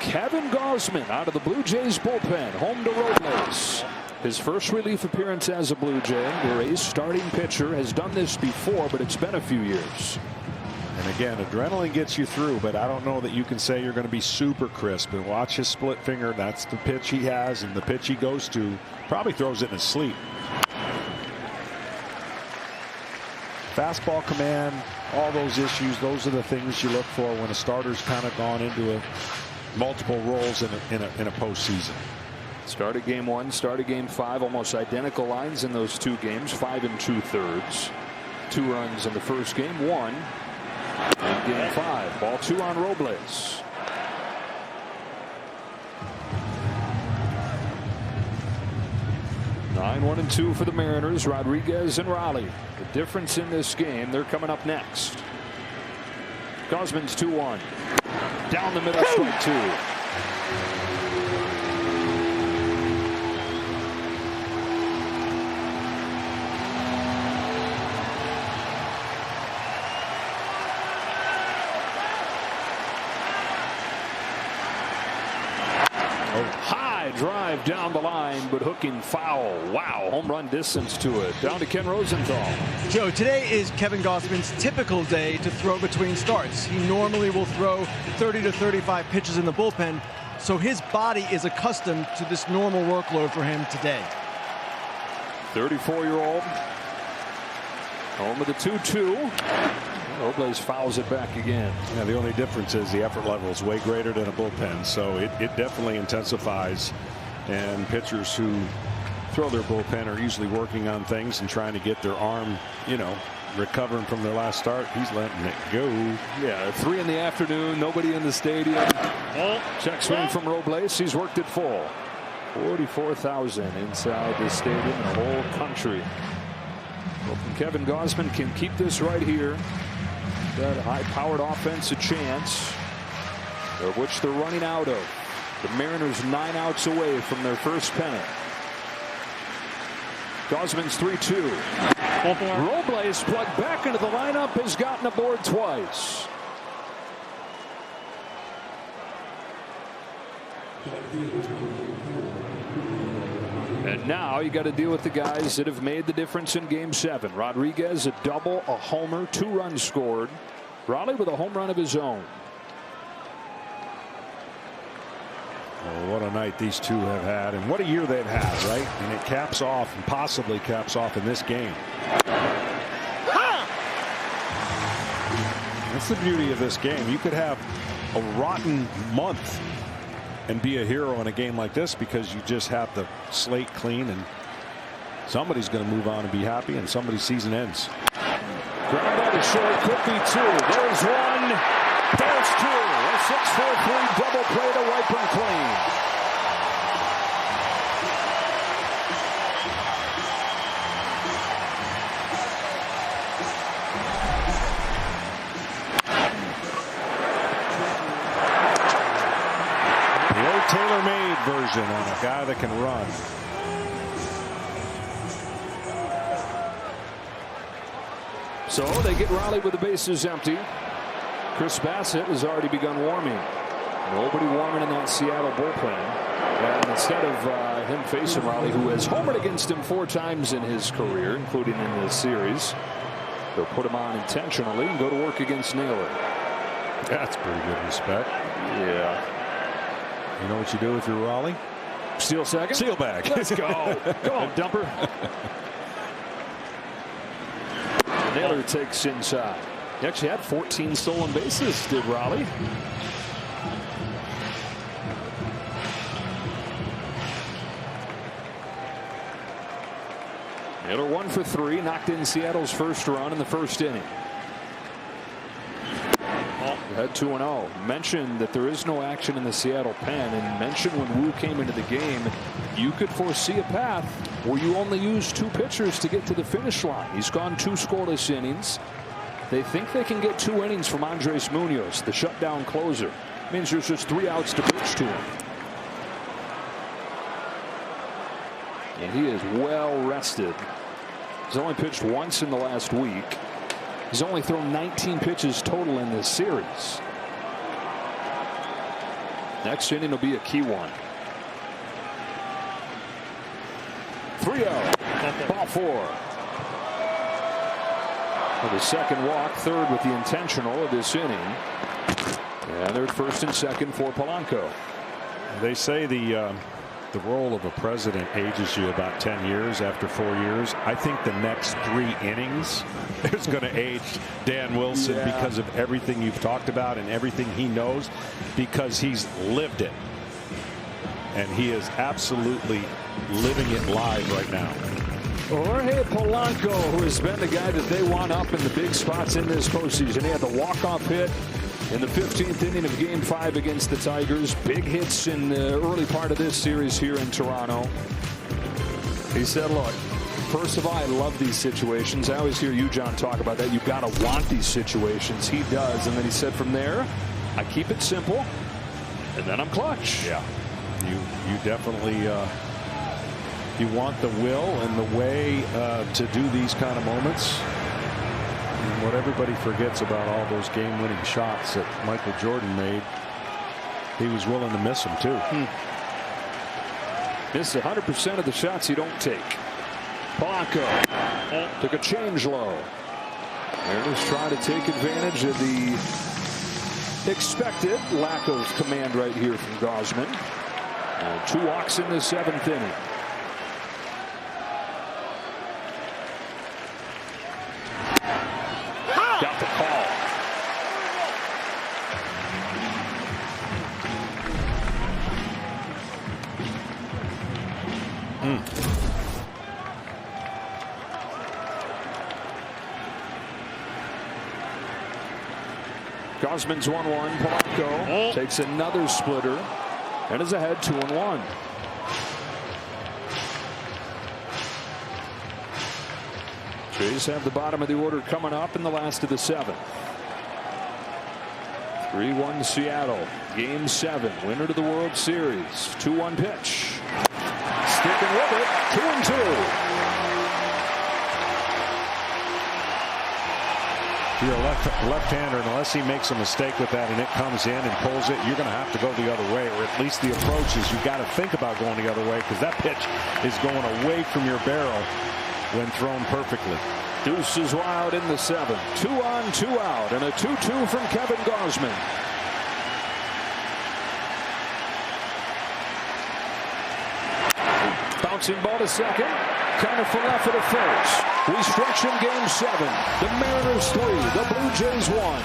Kevin Gausman out of the Blue Jays bullpen, home to Robles. His first relief appearance as a Blue Jay, where a starting pitcher has done this before, but it's been a few years. And again, adrenaline gets you through, but I don't know that you can say you're going to be super crisp. And watch his split finger. That's the pitch he has, and the pitch he goes to probably throws it in his sleep. Fastball command, all those issues, those are the things you look for when a starter's kind of gone into multiple roles in a postseason. Started game 1, started game 5, almost identical lines in those two games, 5 2/3. 2 runs in the first game, 1 in game 5. Ball 2 on Robles. Nine 1-2 for the Mariners. Rodriguez and Raleigh. The difference in this game, they're coming up next. Gausman's 2-1. Down the middle, strike 2. High drive down the line, but hooking foul. Wow, home run distance to it. Down to Ken Rosenthal. Joe, today is Kevin Gausman's typical day to throw between starts. He normally will throw 30 to 35 pitches in the bullpen, so his body is accustomed to this normal workload for him today. 34-year-old. Home of the 2-2. Robles fouls it back again. Yeah, the only difference is the effort level is way greater than a bullpen, so it definitely intensifies. And pitchers who throw their bullpen are usually working on things and trying to get their arm, recovering from their last start. He's letting it go. Yeah, 3 in the afternoon, nobody in the stadium. Check swing from Robles. He's worked it full. 44,000 inside the stadium and the whole country. Hoping Kevin Gausman can keep this right here. That high-powered offense a chance, of which they're running out of. The Mariners 9 outs away from their first pennant. Gausman's 3-2. Robles plugged back into the lineup, has gotten aboard twice. And now you got to deal with the guys that have made the difference in game 7. Rodriguez, a double, a homer, 2 runs scored. Raleigh with a home run of his own. Oh, what a night these two have had, and what a year they've had, right? And it caps off, and possibly caps off in this game. That's the beauty of this game. You could have a rotten month and be a hero in a game like this because you just have the slate clean, and somebody's going to move on and be happy, and somebody's season ends. Ground ball to short, could be 2. There's 1. There's 2. A 6-4-3 double play to wipe him clean. Tailor-made version on a guy that can run. So they get Raleigh with the bases empty. Chris Bassett has already begun warming. Nobody warming in that Seattle bullpen. And instead of him facing Raleigh, who has homered against him 4 times in his career, including in this series, they'll put him on intentionally and go to work against Naylor. That's pretty good respect. Yeah. You know what you do if you're Raleigh? Steal second? Seal back. Let's go. Go on, Dumper. Naylor takes inside. He actually had 14 stolen bases, did Raleigh. Naylor 1 for 3, knocked in Seattle's first run in the first inning. Had 2-0. Mentioned that there is no action in the Seattle pen, and mentioned when Wu came into the game, you could foresee a path where you only use 2 pitchers to get to the finish line. He's gone 2 scoreless innings. They think they can get 2 innings from Andres Munoz, the shutdown closer. Means there's just 3 outs to pitch to him. And he is well rested. He's only pitched once in the last week. He's only thrown 19 pitches total in this series. Next inning will be a key one. 3-0. Ball 4. For the second walk, third with the intentional of this inning. And they're at first and second for Polanco. They say the role of a president ages you about 10 years after 4 years. I think the next 3 innings is going to age Dan Wilson because of everything you've talked about and everything he knows, because he's lived it. And he is absolutely living it live right now. Jorge Polanco, who has been the guy that they want up in the big spots in this postseason. He had the walk-off hit in the 15th inning of Game 5 against the Tigers. Big hits in the early part of this series here in Toronto. He said, look, first of all, I love these situations. I always hear you, John, talk about that. You've got to want these situations. He does. And then he said, from there, I keep it simple, and then I'm clutch. Yeah. You definitely you want the will and the way to do these kind of moments. And what everybody forgets about all those game-winning shots that Michael Jordan made, he was willing to miss them too. Miss 100% of the shots you don't take. Polanco took a change low. They're just trying to take advantage of the expected lack of command right here from Gausman. 2 walks in the 7th inning. Got the call. Gausman's 1-1. Polanco takes another splitter and is ahead 2-1. Jays have the bottom of the order coming up in the last of the 7th. 3-1 Seattle. Game 7. Winner to the World Series. 2-1 pitch. Sticking with it. 2-2. If you're a left-hander, unless he makes a mistake with that and it comes in and pulls it, you're going to have to go the other way, or at least the approach is you've got to think about going the other way, because that pitch is going away from your barrel when thrown perfectly. Deuce is wild in the 7th. 2 on, 2 out, and a 2-2 from Kevin Gausman. Bouncing ball to second. Kiner left at first. We stretch in Game 7. The Mariners 3. The Blue Jays 1.